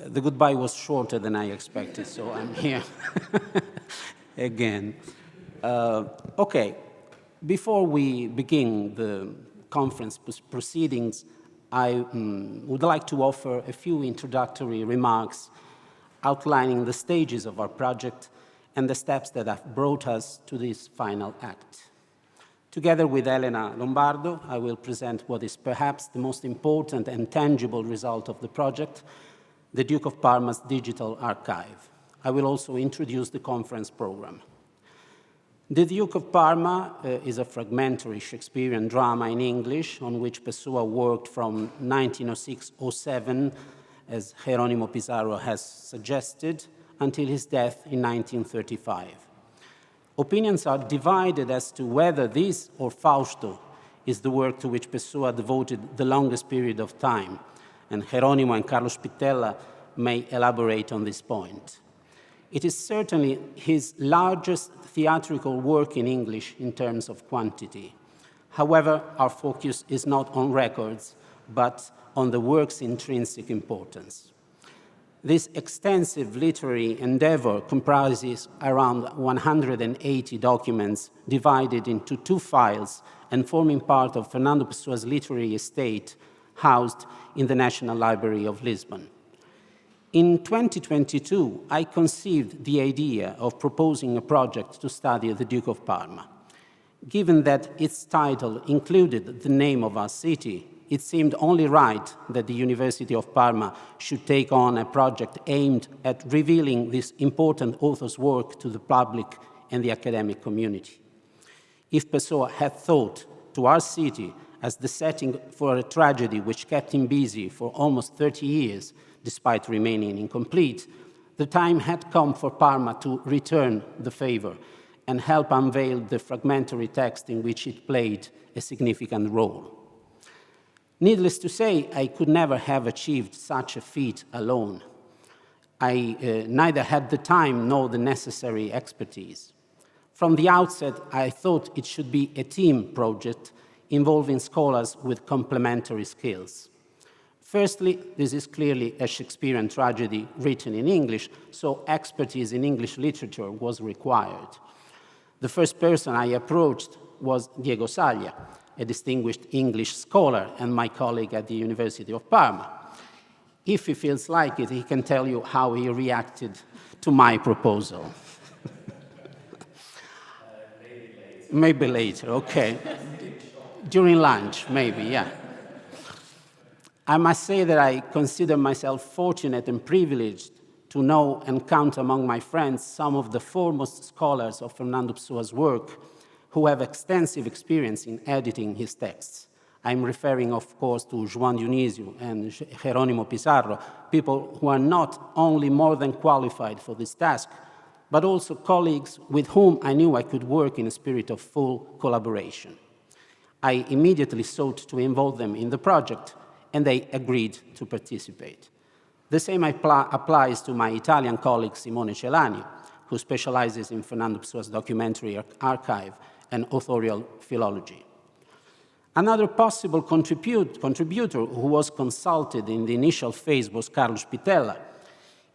The goodbye was shorter than I expected, so I'm here again. Okay, before we begin the conference proceedings, I would like to offer a few introductory remarks outlining the stages of our project and the steps that have brought us to this final act. Together with Elena Lombardo, I will present what is perhaps the most important and tangible result of the project, the Duke of Parma's digital archive. I will also introduce the conference program. The Duke of Parma is a fragmentary Shakespearean drama in English on which Pessoa worked from 1906-07, as Geronimo Pizarro has suggested, until his death in 1935. Opinions are divided as to whether this or Fausto is the work to which Pessoa devoted the longest period of time, and Geronimo and Carlos Pittella may elaborate on this point. It is certainly his largest theatrical work in English in terms of quantity. However, our focus is not on records, but on the work's intrinsic importance. This extensive literary endeavor comprises around 180 documents divided into 2 files and forming part of Fernando Pessoa's literary estate housed in the National Library of Lisbon. In 2022, I conceived the idea of proposing a project to study the Duke of Parma. Given that its title included the name of our city, it seemed only right that the University of Parma should take on a project aimed at revealing this important author's work to the public and the academic community. If Pessoa had thought to our city as the setting for a tragedy which kept him busy for almost 30 years, despite remaining incomplete, the time had come for Parma to return the favor and help unveil the fragmentary text in which it played a significant role. Needless to say, I could never have achieved such a feat alone. I neither had the time nor the necessary expertise. From the outset, I thought it should be a team project involving scholars with complementary skills. Firstly, this is clearly a Shakespearean tragedy written in English, so expertise in English literature was required. The first person I approached was Diego Saglia, a distinguished English scholar and my colleague at the University of Parma. If he feels like it, he can tell you how he reacted to my proposal. Maybe later, okay. During lunch, maybe, yeah. I must say that I consider myself fortunate and privileged to know and count among my friends some of the foremost scholars of Fernando Pessoa's work who have extensive experience in editing his texts. I'm referring, of course, to João Dionísio and Geronimo Pizarro, people who are not only more than qualified for this task, but also colleagues with whom I knew I could work in a spirit of full collaboration. I immediately sought to involve them in the project, and they agreed to participate. The same applies to my Italian colleague Simone Celani, who specializes in Fernando Pessoa's documentary archive and authorial philology. Another possible contributor who was consulted in the initial phase was Carlos Pittella.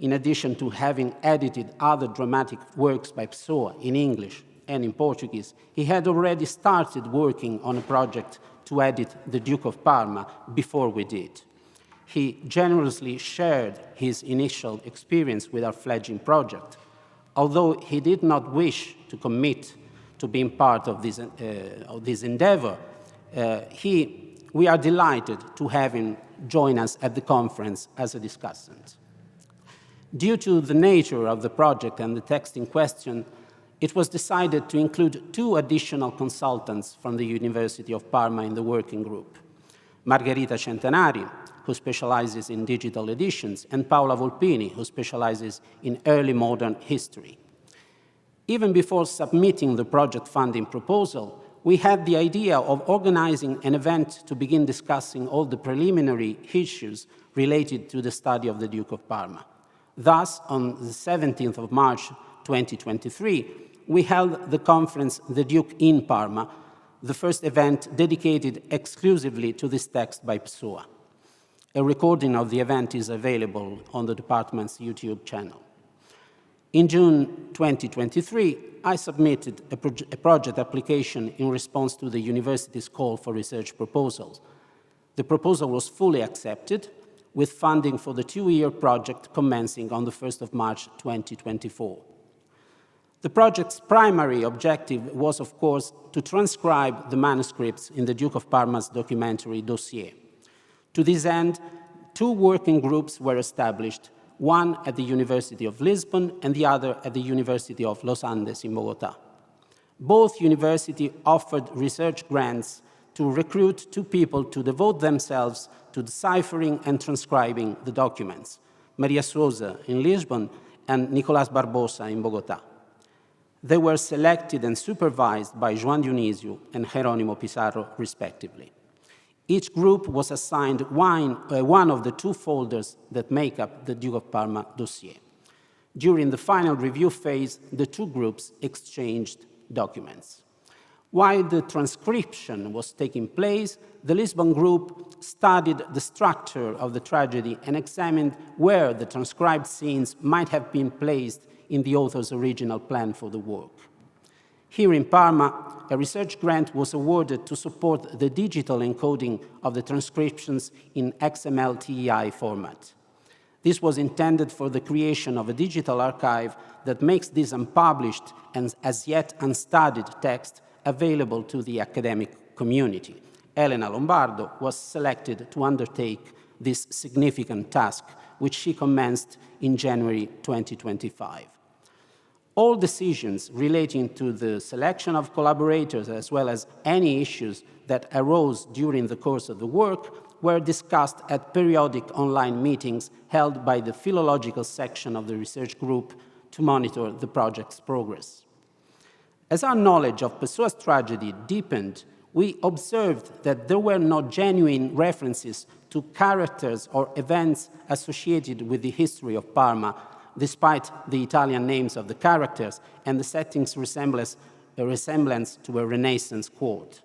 In addition to having edited other dramatic works by Pessoa in English and in Portuguese, he had already started working on a project to edit the Duke of Parma before we did. He generously shared his initial experience with our fledgling project. Although he did not wish to commit to being part of this endeavor, we are delighted to have him join us at the conference as a discussant. Due to the nature of the project and the text in question, it was decided to include 2 additional consultants from the University of Parma in the working group: Margherita Centenari, who specializes in digital editions, and Paola Volpini, who specializes in early modern history. Even before submitting the project funding proposal, we had the idea of organizing an event to begin discussing all the preliminary issues related to the study of the Duke of Parma. Thus, on the 17th of March 2023, we held the conference The Duke in Parma, the first event dedicated exclusively to this text by Pessoa. A recording of the event is available on the department's YouTube channel. In June 2023, I submitted a project application in response to the university's call for research proposals. The proposal was fully accepted, with funding for the 2-year project commencing on the 1st of March 2024. The project's primary objective was, of course, to transcribe the manuscripts in the Duke of Parma's documentary dossier. To this end, 2 working groups were established, one at the University of Lisbon and the other at the University of Los Andes in Bogotá. Both universities offered research grants to recruit 2 people to devote themselves to deciphering and transcribing the documents, Maria Souza in Lisbon and Nicolás Barbosa in Bogotá. They were selected and supervised by João Dionísio and Jerónimo Pizarro, respectively. Each group was assigned one of the 2 folders that make up the Duke of Parma dossier. During the final review phase, the 2 groups exchanged documents. While the transcription was taking place, the Lisbon group studied the structure of the tragedy and examined where the transcribed scenes might have been placed in the author's original plan for the work. Here in Parma, a research grant was awarded to support the digital encoding of the transcriptions in XML-TEI format. This was intended for the creation of a digital archive that makes this unpublished and as yet unstudied text available to the academic community. Elena Lombardo was selected to undertake this significant task, which she commenced in January 2025. All decisions relating to the selection of collaborators, as well as any issues that arose during the course of the work, were discussed at periodic online meetings held by the philological section of the research group to monitor the project's progress. As our knowledge of Pessoa's tragedy deepened, we observed that there were no genuine references to characters or events associated with the history of Parma, despite the Italian names of the characters and the setting's resemblance to a Renaissance court.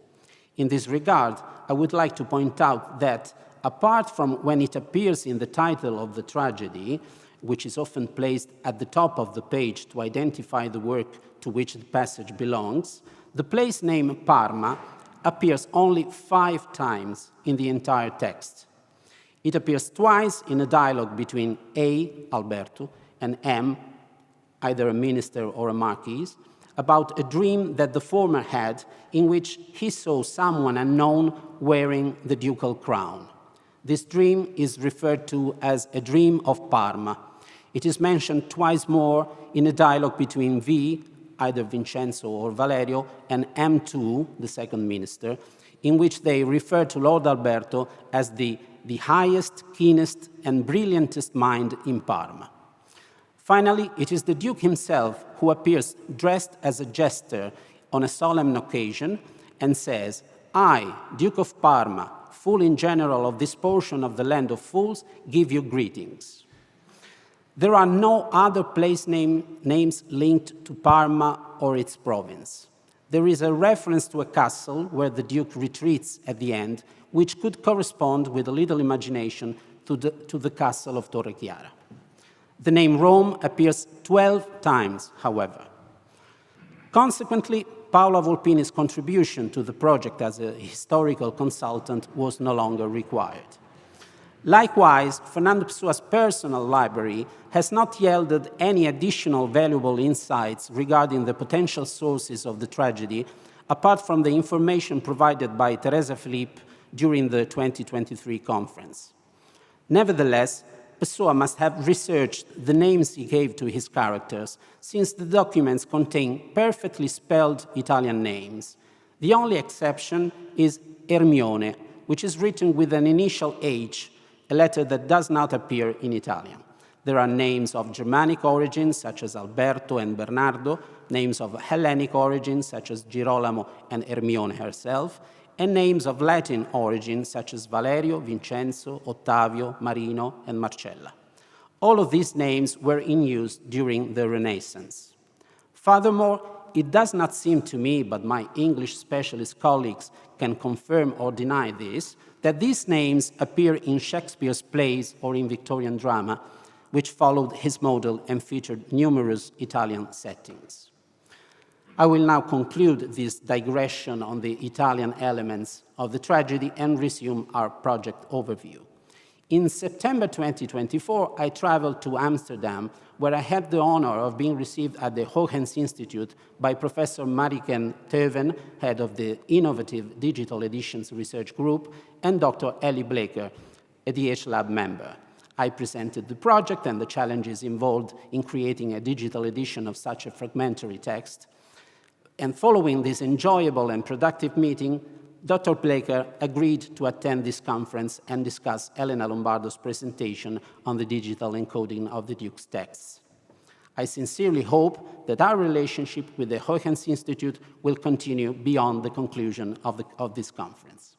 In this regard, I would like to point out that, apart from when it appears in the title of the tragedy, which is often placed at the top of the page to identify the work to which the passage belongs, the place name Parma appears only 5 times in the entire text. It appears twice in a dialogue between A, Alberto, and M, either a minister or a marquis, about a dream that the former had in which he saw someone unknown wearing the ducal crown. This dream is referred to as a dream of Parma. It is mentioned twice more in a dialogue between V, either Vincenzo or Valerio, and M2, the second minister, in which they refer to Lord Alberto as the highest, keenest, and brilliantest mind in Parma. Finally, it is the Duke himself who appears dressed as a jester on a solemn occasion and says, "I, Duke of Parma, fool in general of this portion of the land of fools, give you greetings." There are no other place names linked to Parma or its province. There is a reference to a castle where the Duke retreats at the end, which could correspond with a little imagination to the castle of Torre Chiara. The name Rome appears 12 times, however. Consequently, Paola Volpini's contribution to the project as a historical consultant was no longer required. Likewise, Fernando Pessoa's personal library has not yielded any additional valuable insights regarding the potential sources of the tragedy, apart from the information provided by Teresa Filipe during the 2023 conference. Nevertheless, Pessoa must have researched the names he gave to his characters, since the documents contain perfectly spelled Italian names. The only exception is Ermione, which is written with an initial H, a letter that does not appear in Italian. There are names of Germanic origin, such as Alberto and Bernardo, names of Hellenic origin, such as Girolamo and Ermione herself, and names of Latin origin, such as Valerio, Vincenzo, Ottavio, Marino, and Marcella. All of these names were in use during the Renaissance. Furthermore, it does not seem to me, but my English specialist colleagues can confirm or deny this, that these names appear in Shakespeare's plays or in Victorian drama, which followed his model and featured numerous Italian settings. I will now conclude this digression on the Italian elements of the tragedy and resume our project overview. In September 2024, I traveled to Amsterdam, where I had the honor of being received at the Huygens Institute by Professor Mariken Teuven, head of the Innovative Digital Editions Research Group, and Dr. Ellie Bleeker, a DH-Lab member. I presented the project and the challenges involved in creating a digital edition of such a fragmentary text. And following this enjoyable and productive meeting, Dr. Bleeker agreed to attend this conference and discuss Elena Lombardo's presentation on the digital encoding of the Duke's texts. I sincerely hope that our relationship with the Huygens Institute will continue beyond the conclusion of this conference.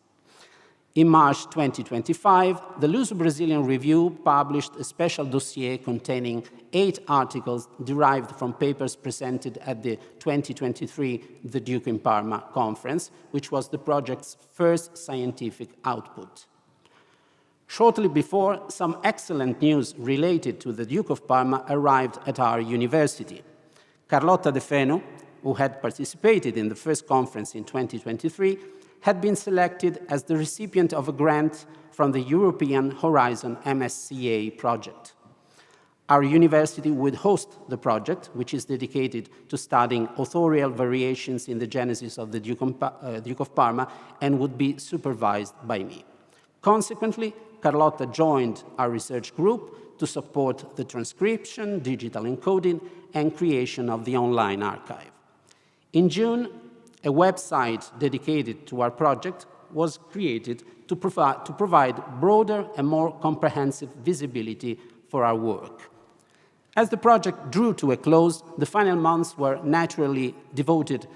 In March 2025, the Luso-Brazilian Review published a special dossier containing 8 articles derived from papers presented at the 2023 The Duke in Parma conference, which was the project's first scientific output. Shortly before, some excellent news related to the Duke of Parma arrived at our university. Carlotta De Feno, who had participated in the first conference in 2023, had been selected as the recipient of a grant from the European Horizon MSCA project. Our university would host the project, which is dedicated to studying authorial variations in the genesis of the Duke of Parma, and would be supervised by me. Consequently, Carlotta joined our research group to support the transcription, digital encoding, and creation of the online archive. In June, a website dedicated to our project was created to provide broader and more comprehensive visibility for our work. As the project drew to a close, the final months were naturally devoted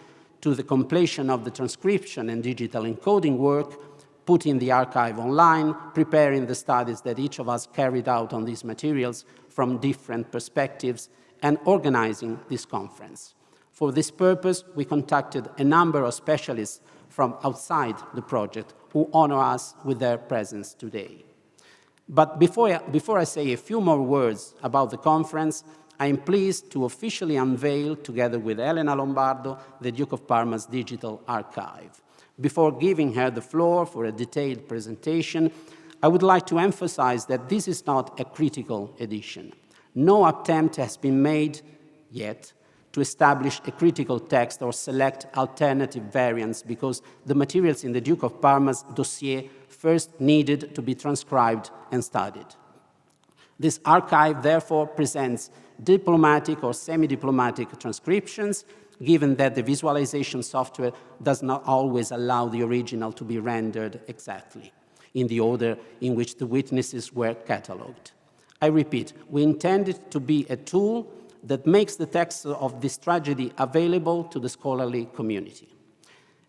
to the completion of the transcription and digital encoding work, putting the archive online, preparing the studies that each of us carried out on these materials from different perspectives, and organizing this conference. For this purpose, we contacted a number of specialists from outside the project who honor us with their presence today. But before I say a few more words about the conference, I am pleased to officially unveil, together with Elena Lombardo, the Duke of Parma's digital archive. Before giving her the floor for a detailed presentation, I would like to emphasize that this is not a critical edition. No attempt has been made yet to establish a critical text or select alternative variants, because the materials in the Duke of Parma's dossier first needed to be transcribed and studied. This archive therefore presents diplomatic or semi-diplomatic transcriptions, given that the visualization software does not always allow the original to be rendered exactly in the order in which the witnesses were catalogued. I repeat, we intend it to be a tool that makes the text of this tragedy available to the scholarly community.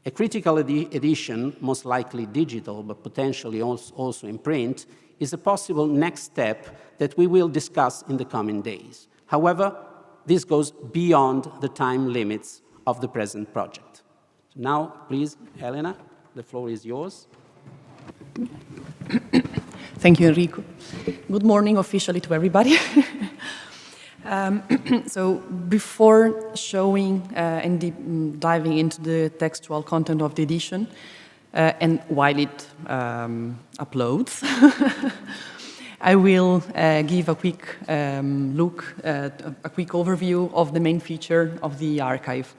A critical edition, most likely digital, but potentially also in print, is a possible next step that we will discuss in the coming days. However, this goes beyond the time limits of the present project. Now, please, Elena, the floor is yours. Thank you, Enrico. Good morning officially to everybody. So before showing and diving into the textual content of the edition, and while it uploads, I will give a quick look, a quick overview of the main feature of the archive.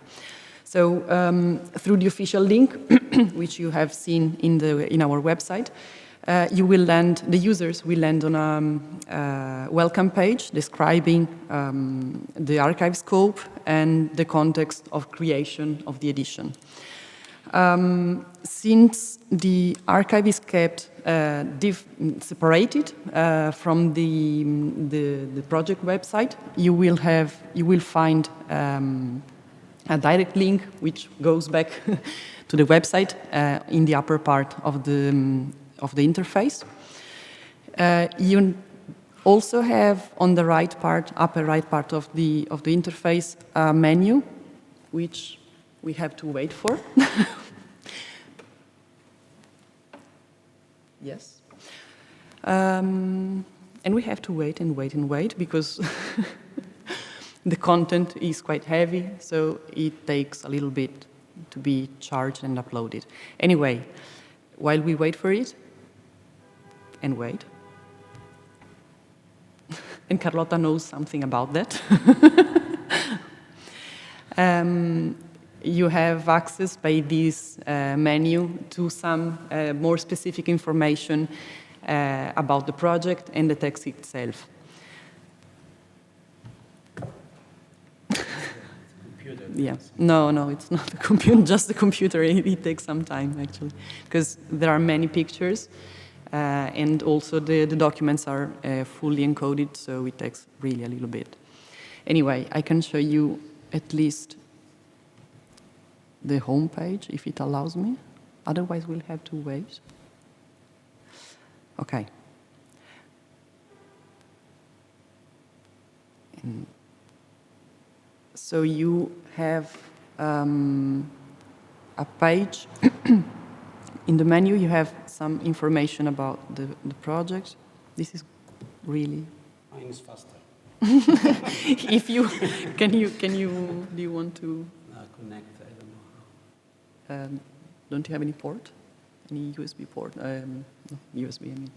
So through the official link, which you have seen in our website, the users will land on a welcome page describing the archive scope and the context of creation of the edition. Since the archive is kept separated from the project website, you will find a direct link which goes back to the website in the upper part of the interface. You also have on the upper right part of the interface, a menu which we have to wait for. Yes. And we have to wait and wait and wait because the content is quite heavy, so it takes a little bit to be charged and uploaded. Anyway, while we wait for it, and wait, and Carlotta knows something about that, you have access by this menu to some more specific information about the project and the text itself. Yeah. No, it's not a computer, just a computer. It takes some time, actually, because there are many pictures, and also the documents are fully encoded, so it takes really a little bit. Anyway, I can show you at least the home page, if it allows me. Otherwise, we'll have to wait. Okay. So you have a page. In the menu, you have some information about the project. This is really... Mine is faster. If you, do you want to... Connect, I don't know how. Don't you have any port? Any USB port? No, USB, I mean.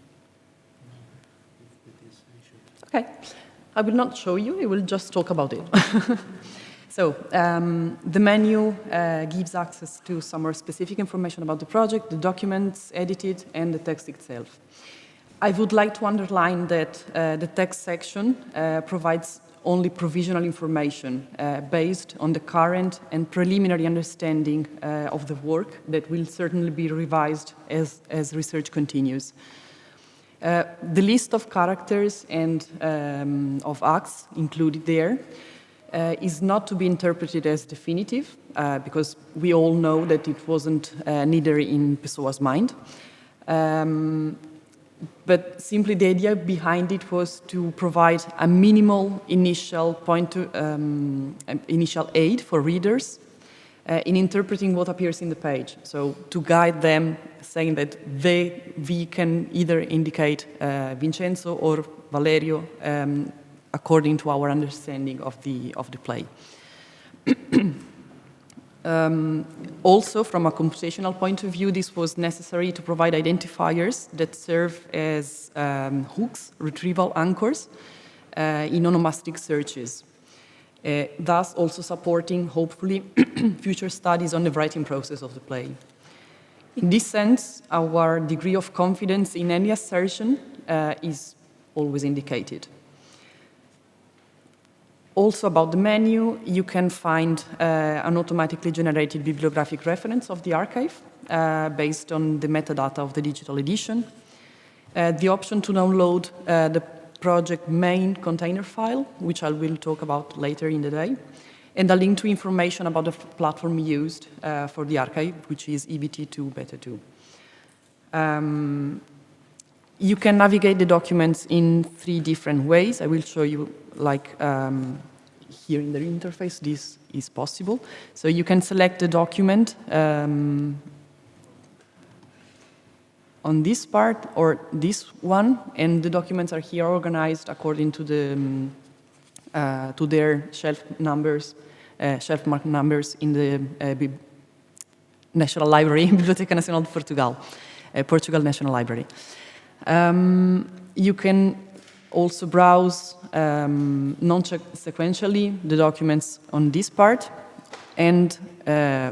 Okay. I will not show you, I will just talk about it. So, the menu gives access to some more specific information about the project, the documents edited, and the text itself. I would like to underline that the text section provides only provisional information based on the current and preliminary understanding of the work that will certainly be revised as research continues. The list of characters and of acts included there is not to be interpreted as definitive, because we all know that it wasn't neither in Pessoa's mind. But simply the idea behind it was to provide a minimal initial initial aid for readers in interpreting what appears in the page. So to guide them, saying that we can either indicate Vincenzo or Valerio according to our understanding of the play. Also, from a computational point of view, this was necessary to provide identifiers that serve as hooks, retrieval anchors, in onomastic searches, thus also supporting, hopefully, future studies on the writing process of the play. In this sense, our degree of confidence in any assertion is always indicated. Also about the menu, you can find an automatically generated bibliographic reference of the archive based on the metadata of the digital edition, the option to download the project main container file, which I will talk about later in the day, and a link to information about the platform used for the archive, which is EBT2 Beta 2. You can navigate the documents in 3 different ways. I will show you, like here in the interface, this is possible. So you can select the document on this part or this one, and the documents are here organized according to to their shelf numbers, shelf mark numbers in the National Library, Biblioteca Nacional de Portugal, Portugal National Library. You can also browse non-sequentially the documents on this part and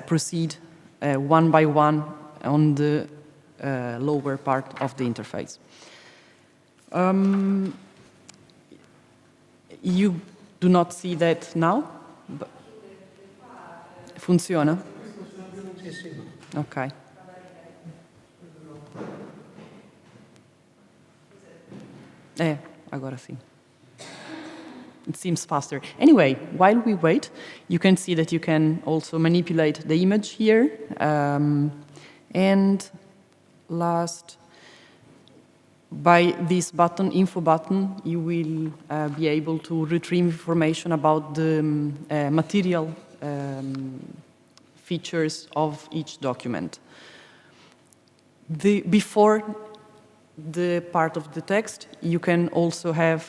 proceed one by one on the lower part of the interface. You do not see that now? Funziona? Ok. Agora sim. It seems faster. Anyway, while we wait, you can see that you can also manipulate the image here. And last, by this button, info button, you will be able to retrieve information about the material features of each document. Before the part of the text, you can also have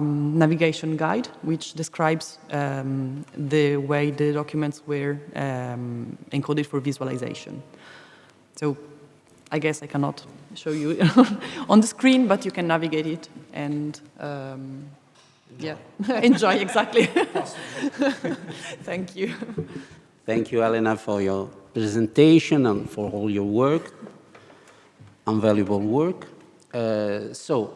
navigation guide, which describes the way the documents were encoded for visualization. So I guess I cannot show you on the screen, but you can navigate it and yeah, enjoy, exactly. Thank you. Thank you, Elena, for your presentation and for all your work, invaluable work. So,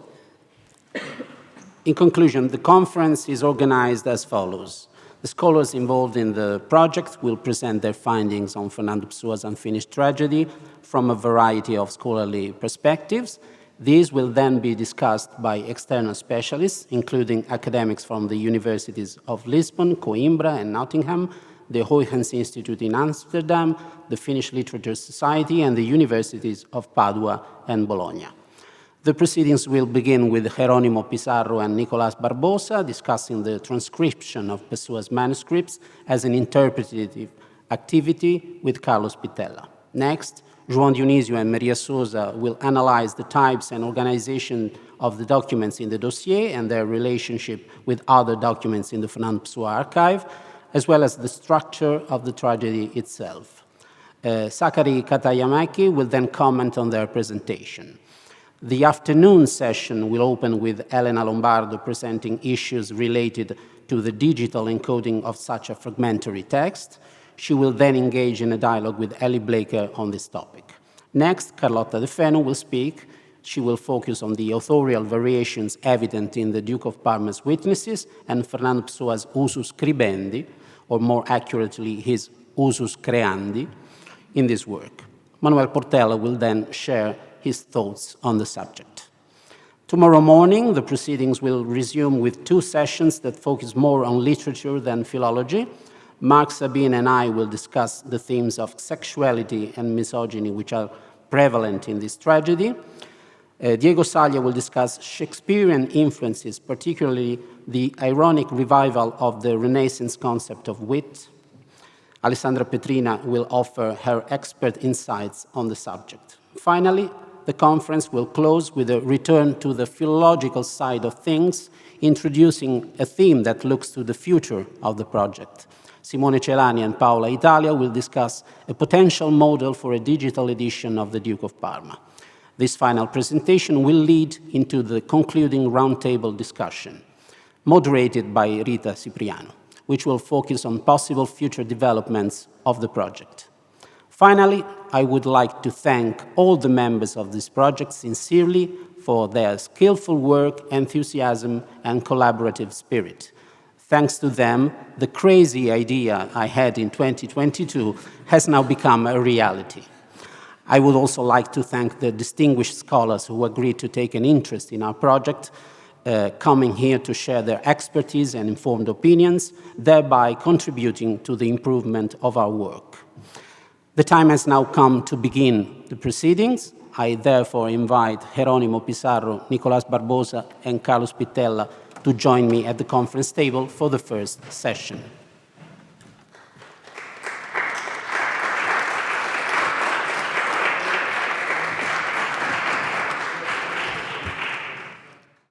in conclusion, the conference is organized as follows. The scholars involved in the project will present their findings on Fernando Pessoa's unfinished tragedy from a variety of scholarly perspectives. These will then be discussed by external specialists, including academics from the universities of Lisbon, Coimbra, and Nottingham, the Huygens Institute in Amsterdam, the Finnish Literature Society, and the universities of Padua and Bologna. The proceedings will begin with Jerónimo Pizarro and Nicolás Barbosa discussing the transcription of Pessoa's manuscripts as an interpretative activity with Carlos Pitella. Next, João Dionísio and Maria Souza will analyze the types and organization of the documents in the dossier and their relationship with other documents in the Fernando Pessoa archive, as well as the structure of the tragedy itself. Sakari Katayamaki will then comment on their presentation. The afternoon session will open with Elena Lombardo presenting issues related to the digital encoding of such a fragmentary text. She will then engage in a dialogue with Ellie Blaker on this topic. Next, Carlotta De Feno will speak. She will focus on the authorial variations evident in the Duke of Parma's witnesses and Fernando Pessoa's usus scribendi, or more accurately, his usus creandi, in this work. Manuel Portela will then share his thoughts on the subject. Tomorrow morning, the proceedings will resume with two sessions that focus more on literature than philology. Mark Sabine and I will discuss the themes of sexuality and misogyny which are prevalent in this tragedy. Diego Saglia will discuss Shakespearean influences, particularly the ironic revival of the Renaissance concept of wit. Alessandra Petrina will offer her expert insights on the subject. Finally, the conference will close with a return to the philological side of things, introducing a theme that looks to the future of the project. Simone Celani and Paola Italia will discuss a potential model for a digital edition of the Duke of Parma. This final presentation will lead into the concluding roundtable discussion, moderated by Rita Cipriano, which will focus on possible future developments of the project. Finally, I would like to thank all the members of this project sincerely for their skillful work, enthusiasm, and collaborative spirit. Thanks to them, the crazy idea I had in 2022 has now become a reality. I would also like to thank the distinguished scholars who agreed to take an interest in our project, coming here to share their expertise and informed opinions, thereby contributing to the improvement of our work. The time has now come to begin the proceedings. I therefore invite Jerónimo Pizarro, Nicolás Barbosa, and Carlos Pitella to join me at the conference table for the first session.